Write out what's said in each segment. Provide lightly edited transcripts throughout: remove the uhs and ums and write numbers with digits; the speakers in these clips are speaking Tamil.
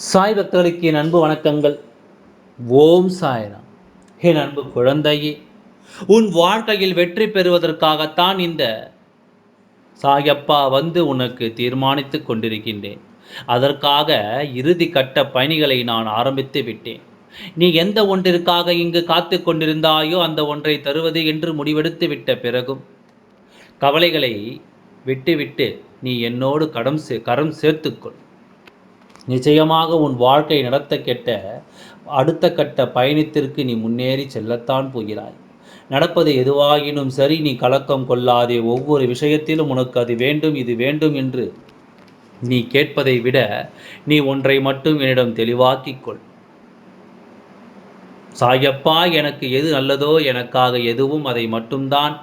சாய் பக்தர்களுக்கு என் அன்பு வணக்கங்கள். ஓம் சாய்ராம். என் அன்பு குழந்தையே, உன் வாழ்க்கையில் வெற்றி பெறுவதற்காகத்தான் இந்த சாயப்பா வந்து உனக்கு தீர்மானித்துக் கொண்டிருக்கின்றேன். அதற்காக இறுதி கட்ட பணிகளை நான் ஆரம்பித்து விட்டேன். நீ எந்த ஒன்றிற்காக இங்கு காத்து கொண்டிருந்தாயோ அந்த ஒன்றை தருவது என்று முடிவெடுத்து விட்ட பிறகும் கவலைகளை விட்டுவிட்டு நீ என்னோடு கரம் சேர்த்துக்கொள். நிச்சயமாக உன் வாழ்க்கை நடத்த கெட்ட அடுத்த கட்ட பயணத்திற்கு நீ முன்னேறி செல்லத்தான் போகிறாய். நடப்பது எதுவாகினும் சரி, நீ கலக்கம் கொள்ளாதே. ஒவ்வொரு விஷயத்திலும் உனக்கு அது வேண்டும், இது வேண்டும் என்று நீ கேட்பதை விட நீ ஒன்றை மட்டும் என்னிடம் தெளிவாக்கிக் கொள். சாயப்பா, எனக்கு எது நல்லதோ, எனக்காக எதுவும் அதை மட்டும்தான்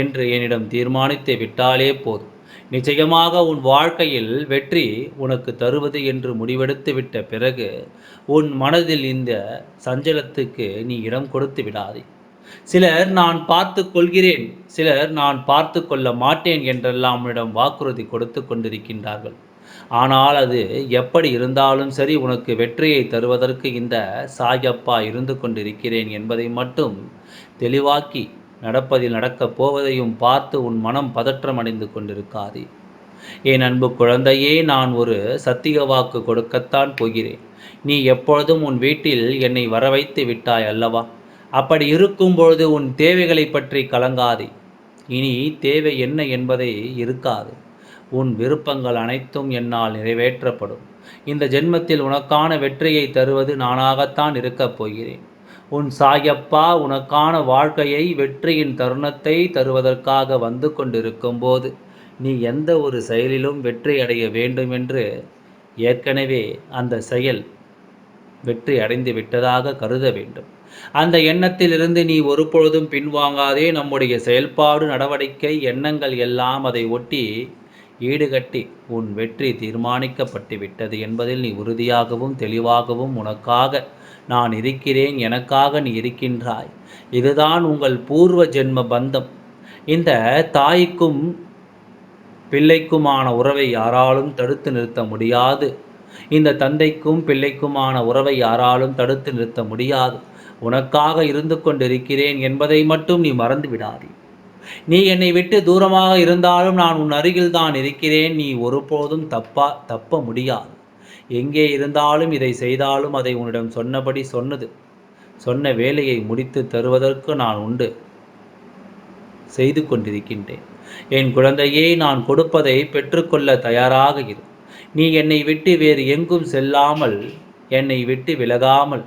என்று என்னிடம் தீர்மானித்து விட்டாலே போதும். நிச்சயமாக உன் வாழ்க்கையில் வெற்றி உனக்கு தருவது என்று முடிவெடுத்து விட்ட பிறகு உன் மனதில் இந்த சஞ்சலத்துக்கு நீ இடம் கொடுத்து விடாதே. சிலர் நான் பார்த்து கொள்கிறேன், சிலர் நான் பார்த்து கொள்ள மாட்டேன் என்றெல்லாம் உன்னிடம் வாக்குறுதி கொடுத்து கொண்டிருக்கின்றார்கள். ஆனால் அது எப்படி இருந்தாலும் சரி, உனக்கு வெற்றியை தருவதற்கு இந்த சாயப்பா இருந்து கொண்டிருக்கிறேன் என்பதை மட்டும் தெளிவாக்கி நடப்பதில் நடக்கப் போவதையும் பார்த்து உன் மனம் பதற்றம் அடைந்து கொண்டிருக்காதே. என் அன்பு குழந்தையே, நான் ஒரு சத்திய வாக்கு கொடுக்கத்தான் போகிறேன். நீ எப்பொழுதும் உன் வீட்டில் என்னை வர வைத்து விட்டாய் அல்லவா? அப்படி இருக்கும்பொழுது உன் தேவைகளை பற்றி கலங்காதே. இனி தேவை என்ன என்பதை இருக்காது. உன் விருப்பங்கள் அனைத்தும் என்னால் நிறைவேற்றப்படும். இந்த ஜென்மத்தில் உனக்கான வெற்றியை தருவது நானாகத்தான் இருக்கப் போகிறேன். உன் சாயப்பா உனக்கான வாழ்க்கையை, வெற்றியின் தருணத்தை தருவதற்காக வந்து கொண்டிருக்கும் போது நீ எந்த ஒரு செயலிலும் வெற்றி அடைய வேண்டும் என்று ஏற்கனவே அந்த செயல் வெற்றி அடைந்து விட்டதாக கருத வேண்டும். அந்த எண்ணத்திலிருந்து நீ ஒருபொழுதும் பின்வாங்காதே. நம்முடைய செயல்பாடு, நடவடிக்கை, எண்ணங்கள் எல்லாம் அதை ஒட்டி ஈடுகட்டி உன் வெற்றி தீர்மானிக்கப்பட்டு விட்டது என்பதில் நீ உறுதியாகவும் தெளிவாகவும் உனக்காக நான் இருக்கிறேன், எனக்காக நீ இருக்கின்றாய். இதுதான் உங்கள் பூர்வ ஜென்ம பந்தம். இந்த தாய்க்கும் பிள்ளைக்குமான உறவை யாராலும் தடுத்து நிறுத்த முடியாது. இந்த தந்தைக்கும் பிள்ளைக்குமான உறவை யாராலும் தடுத்து நிறுத்த முடியாது. உனக்காக இருந்து கொண்டிருக்கிறேன் என்பதை மட்டும் நீ மறந்து விடாதே. நீ என்னை விட்டு தூரமாக இருந்தாலும் நான் உன் அருகில் தான் இருக்கிறேன். நீ ஒருபோதும் தப்ப முடியாது. எங்கே இருந்தாலும், இதை செய்தாலும் அதை உன்னிடம் சொன்ன வேலையை முடித்து தருவதற்கு நான் உண்டு செய்து கொண்டிருக்கின்றேன். என் குழந்தையே, நான் கொடுப்பதை பெற்றுக்கொள்ள தயாராக இரு. நீ என்னை விட்டு வேறு எங்கும் செல்லாமல், என்னை விட்டு விலகாமல்,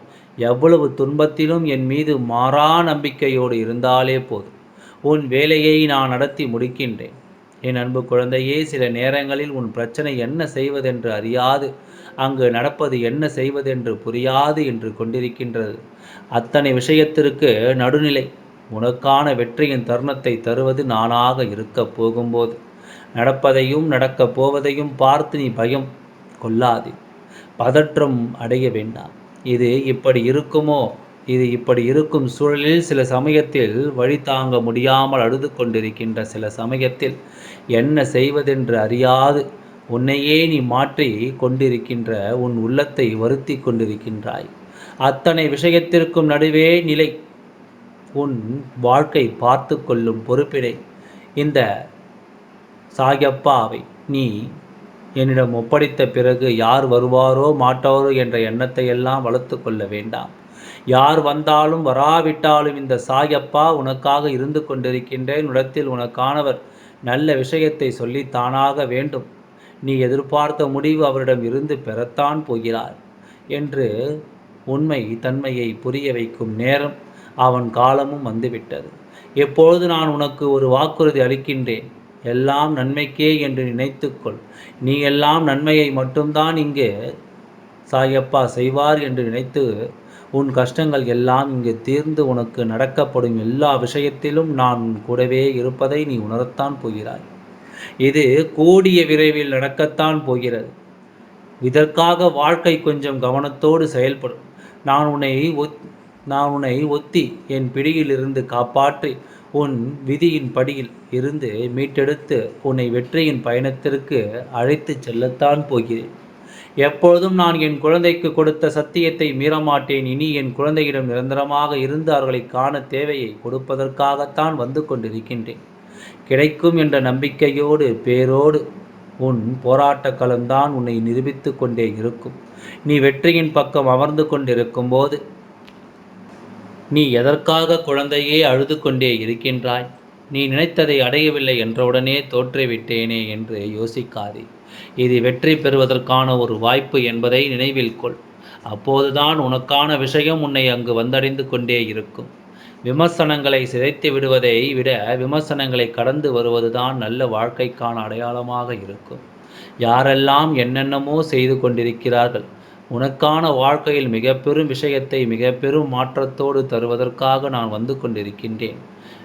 எவ்வளவு துன்பத்திலும் என் மீது மாறா நம்பிக்கையோடு இருந்தாலே போதும். உன் வேலையை நான் நடத்தி முடிக்கின்றேன். என் அன்பு குழந்தையே, சில நேரங்களில் உன் பிரச்சனை என்ன செய்வதென்று அறியாது, அங்கு நடப்பது என்ன செய்வதென்று புரியாது என்று கொண்டிருக்கின்றது. அத்தனை விஷயத்திற்கு நடுநிலை, உனக்கான வெற்றியின் தருணத்தை தருவது நானாக இருக்கப் போகும்போது நடப்பதையும் நடக்கப் போவதையும் பார்த்து நீ பயம் கொள்ளாதே, பதற்றம் அடைய வேண்டாம். இது இப்படி இருக்குமோ, இது இப்படி இருக்கும் சூழலில் சில சமயத்தில் வழி தாங்க முடியாமல் அழுது கொண்டிருக்கின்ற சில சமயத்தில் என்ன செய்வதென்று அறியாது உன்னையே நீ மாற்றி கொண்டிருக்கின்ற உன் உள்ளத்தை வருத்தி கொண்டிருக்கின்றாய். அத்தனை விஷயத்திற்கும் நடுவே நிலை. உன் வாழ்க்கை பார்த்து கொள்ளும் பொறுப்பினை இந்த சாயப்பாவை நீ என்னிடம் ஒப்படைத்த பிறகு யார் வருவாரோ மாட்டாரோ என்ற எண்ணத்தை எல்லாம் வளர்த்து கொள்ள வேண்டாம். யார் வந்தாலும் வராவிட்டாலும் இந்த சாயப்பா உனக்காக இருந்து கொண்டிருக்கின்றேன். இடத்தில் உனக்கானவர் நல்ல விஷயத்தை சொல்லி தானாக வேண்டும். நீ எதிர்பார்த்த முடிவு அவரிடம் இருந்து பெறத்தான் போகிறார் என்று உண்மை தன்மையை புரிய வைக்கும் நேரம், அவன் காலமும் வந்துவிட்டது. எப்பொழுது நான் உனக்கு ஒரு வாக்குறுதி அளிக்கின்றேன், எல்லாம் நன்மைக்கே என்று நினைத்துக்கொள். நீ எல்லாம் நன்மையை மட்டும்தான் இங்கு சாயப்பா செய்வார் என்று நினைத்து உன் கஷ்டங்கள் எல்லாம் இங்கு தீர்ந்து உனக்கு நடக்கப்படும் எல்லா விஷயத்திலும் நான் கூடவே இருப்பதை நீ உணரத்தான் போகிறாய். இது கூடிய விரைவில் நடக்கத்தான் போகிறது. இதற்காக வாழ்க்கை கொஞ்சம் கவனத்தோடு செயல்படும். நான் உன்னை ஒத்தி என் பிடியிலிருந்து காப்பாற்றி உன் விதியின் படியில் இருந்து மீட்டெடுத்து உன்னை வெற்றியின் பயணத்திற்கு அழைத்து செல்லத்தான் போகிறேன். எப்பொழுதும் நான் என் குழந்தைக்கு கொடுத்த சத்தியத்தை மீறமாட்டேன். இனி என் குழந்தையிடம் நிரந்தரமாக இருந்து அவர்களை காண தேவையை கொடுப்பதற்காகத்தான் வந்து கொண்டிருக்கின்றேன். கிடைக்கும் என்ற நம்பிக்கையோடு பேரோடு உன் போராட்ட களம்தான் உன்னை நிரூபித்து கொண்டே இருக்கும். நீ வெற்றியின் பக்கம் அமர்ந்து கொண்டிருக்கும் போது நீ எதற்காக குழந்தையே அழுது கொண்டே இருக்கின்றாய்? நீ நினைத்ததை அடையவில்லை என்றவுடனே தோற்றுவிட்டேனே என்று யோசிக்காதே. இது வெற்றி பெறுவதற்கான ஒரு வாய்ப்பு என்பதை நினைவில் கொள். அப்போதுதான் உனக்கான விஷயம் உன்னை அங்கு வந்தடைந்து கொண்டே இருக்கும். விமர்சனங்களை சிதைத்து விடுவதை விட விமர்சனங்களை கடந்து வருவதுதான் நல்ல வாழ்க்கைக்கான அடையாளமாக இருக்கும். யாரெல்லாம் என்னென்னமோ செய்து கொண்டிருக்கிறார்கள். உனக்கான வாழ்க்கையில் மிக பெரும் விஷயத்தை மிக பெரும் மாற்றத்தோடு தருவதற்காக நான் வந்து கொண்டிருக்கின்றேன்.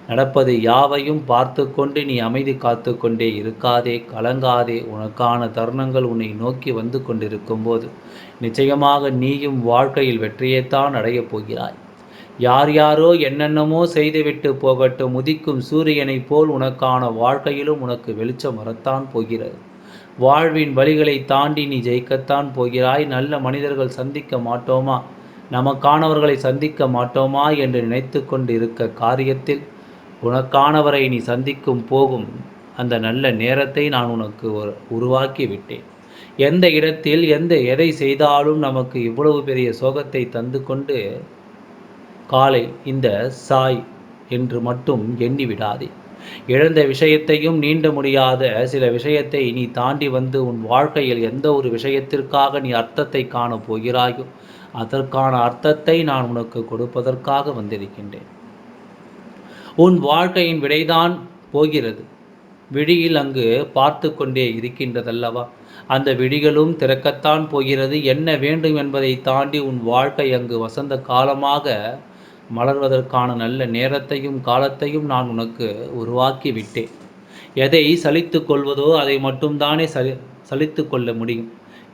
நடப்பது யாவையும் பார்த்து கொண்டு நீ அமைதி காத்து கொண்டே இருக்காதே, கலங்காதே. உனக்கான தருணங்கள் உன்னை நோக்கி வந்து கொண்டிருக்கும் போது நிச்சயமாக நீயும் வாழ்க்கையில் வெற்றியைத்தான் அடையப் போகிறாய். யார் யாரோ என்னென்னமோ செய்துவிட்டு போகட்டும். உதிக்கும் சூரியனைப் போல் உனக்கான வாழ்க்கையிலும் உனக்கு வெளிச்சம் வரத்தான் போகிறது. வாழ்வின் வழிகளை தாண்டி நீ ஜெயிக்கத்தான் போகிறாய். நல்ல மனிதர்கள் சந்திக்க மாட்டோமா, நமக்கானவர்களை சந்திக்க மாட்டோமா என்று நினைத்து கொண்டு இருக்க காரியத்தில் உனக்கானவரை நீ சந்திக்கும் போகும் அந்த நல்ல நேரத்தை நான் உனக்கு உருவாக்கி விட்டேன். எந்த இடத்தில் எதை செய்தாலும் நமக்கு இவ்வளவு பெரிய சோகத்தை தந்து கொண்டு காலை இந்த சாய் என்று மட்டும் எண்ணிவிடாதே. இழந்த விஷயத்தையும் நீண்ட முடியாத சில விஷயத்தை நீ தாண்டி வந்து உன் வாழ்க்கையில் எந்த ஒரு விஷயத்திற்காக நீ அர்த்தத்தை காண போகிறாயோ அதற்கான அர்த்தத்தை நான் உனக்கு கொடுப்பதற்காக வந்திருக்கின்றேன். உன் வாழ்க்கையின் விடைதான் போகிறது. விழியில் அங்கு பார்த்து கொண்டே இருக்கின்றதல்லவா, அந்த விழிகளும் திறக்கத்தான் போகிறது. என்ன வேண்டும் என்பதை தாண்டி உன் வாழ்க்கை அங்கு வசந்த காலமாக மலர்வதற்கான நல்ல நேரத்தையும் காலத்தையும் நான் உனக்கு உருவாக்கி விட்டேன். எதை சலித்து கொள்வதோ அதை மட்டும்தானே சலித்து கொள்ள முடியும்.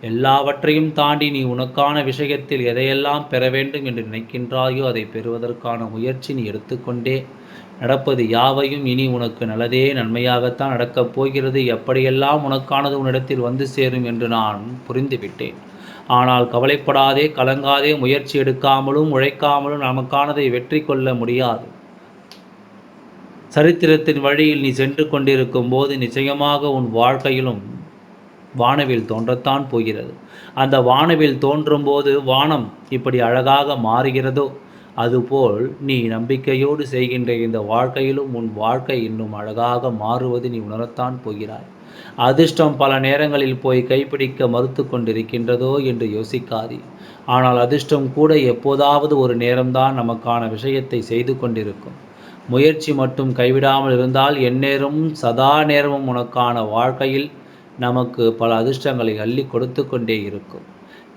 எல்லாவற்றையும் தாண்டி நீ உனக்கான விஷயத்தில் எதையெல்லாம் பெற வேண்டும் என்று நினைக்கின்றாயோ அதை பெறுவதற்கான முயற்சி நீ எடுத்துக்கொண்டே நடப்பது யாவையும் இனி உனக்கு நல்லதே நன்மையாகத்தான் நடக்கப் போகிறது. எப்படியெல்லாம் உனக்கானது உன்னிடத்தில் வந்து சேரும் என்று நான் புரிந்துவிட்டேன். ஆனால் கவலைப்படாதே, கலங்காதே. முயற்சி எடுக்காமலும் உழைக்காமலும் நமக்கானதை வெற்றி கொள்ள முடியாது. சரித்திரத்தின் வழியில் நீ சென்று கொண்டிருக்கும் போது நிச்சயமாக உன் வாழ்க்கையிலும் வானவில் தோன்றத்தான் போகிறது. அந்த வானவில் தோன்றும் போது வானம் இப்படி அழகாக மாறுகிறதோ அதுபோல் நீ நம்பிக்கையோடு செய்கின்ற இந்த வாழ்க்கையிலும் உன் வாழ்க்கை இன்னும் அழகாக மாறுவது நீ உணரத்தான் போகிறாய். அதிர்ஷ்டம் பல நேரங்களில் போய் கைப்பிடிக்க மறுத்து கொண்டிருக்கின்றதோ என்று யோசிக்காதே. ஆனால் அதிர்ஷ்டம் கூட எப்போதாவது ஒரு நேரம்தான் நமக்கான விஷயத்தை செய்து கொண்டிருக்கும். முயற்சி மட்டும் கைவிடாமல் இருந்தால் எந்நேரமும் சதா நேரமும் உனக்கான வாழ்க்கையில் நமக்கு பல அதிர்ஷ்டங்களை அள்ளி கொடுத்து கொண்டே இருக்கும்.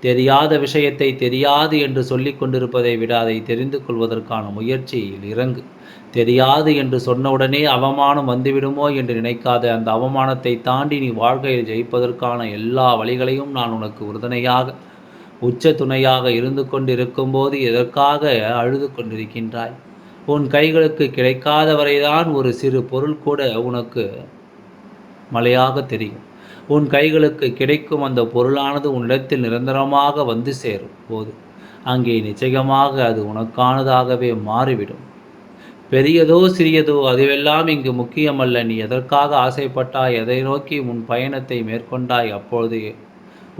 தெரியாத விஷயத்தை தெரியாது என்று சொல்லிக் கொண்டிருப்பதை விட அதை தெரிந்து கொள்வதற்கான முயற்சியில் இறங்கு. தெரியாது என்று சொன்னவுடனே அவமானம் வந்துவிடுமோ என்று நினைக்காத. அந்த அவமானத்தை தாண்டி நீ வாழ்க்கையில் ஜெயிப்பதற்கான எல்லா வழிகளையும் நான் உனக்கு உறுதுணையாக உச்ச துணையாக இருந்து கொண்டிருக்கும் போது எதற்காக அழுது கொண்டிருக்கின்றாய்? உன் கைகளுக்கு கிடைக்காத வரைதான் ஒரு சிறு பொருள் கூட உனக்கு மலையாக தெரியும். உன் கைகளுக்கு கிடைக்கும் அந்த பொருளானது உன்னிடத்தில் நிரந்தரமாக வந்து சேரும் போது அங்கே நிச்சயமாக அது உனக்கானதாகவே மாறிவிடும். பெரியதோ சிறியதோ அதுவெல்லாம் இங்கு முக்கியமல்ல. நீ எதற்காக ஆசைப்பட்டாய், எதை நோக்கி உன் பயணத்தை மேற்கொண்டாய், அப்பொழுது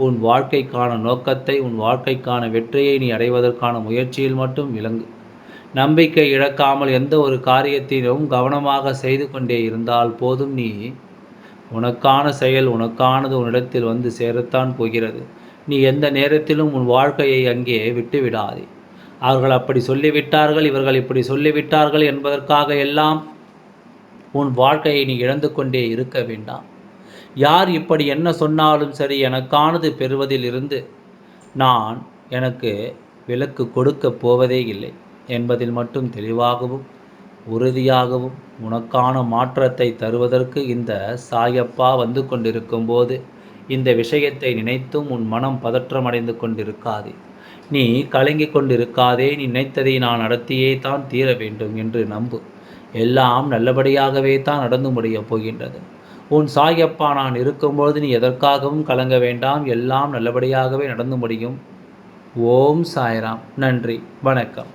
உன் வாழ்க்கைக்கான நோக்கத்தை உன் வாழ்க்கைக்கான வெற்றியை நீ அடைவதற்கான முயற்சியில் மட்டும் விளங்கு. நம்பிக்கை இழக்காமல் எந்த ஒரு காரியத்திலும் கவனமாக செய்து கொண்டே இருந்தால் போதும். நீ உனக்கான செயல் உனக்கானது உன்னிடத்தில் வந்து சேரத்தான் போகிறது. நீ எந்த நேரத்திலும் உன் வாழ்க்கையை அங்கே விட்டுவிடாதே. அவர்கள் அப்படி சொல்லிவிட்டார்கள், இவர்கள் இப்படி சொல்லிவிட்டார்கள் என்பதற்காக எல்லாம் உன் வாழ்க்கையை நீ இழந்து கொண்டே இருக்க வேண்டாம். யார் இப்படி என்ன சொன்னாலும் சரி, எனக்கானது பெறுவதில் இருந்து நான் எனக்கு விலக்கு கொடுக்க போவதே இல்லை என்பதில் மட்டும் தெளிவாகவும் உறுதியாகவும் உனக்கான மாற்றத்தை தருவதற்கு இந்த சாயப்பா வந்து கொண்டிருக்கும் போது இந்த விஷயத்தை நினைத்தும் உன் மனம் பதற்றமடைந்து கொண்டிருக்காதே. நீ கலங்கி கொண்டிருக்காதே. நீ நினைத்ததை நான் நடத்தியே தான் தீர வேண்டும் என்று நம்பு. எல்லாம் நல்லபடியாகவே தான் நடந்து முடியப் போகின்றது. உன் சாயப்பா நான் இருக்கும்பொழுது நீ எதற்காகவும் கலங்க வேண்டாம். எல்லாம் நல்லபடியாகவே நடந்து முடியும். ஓம் சாய்ராம். நன்றி. வணக்கம்.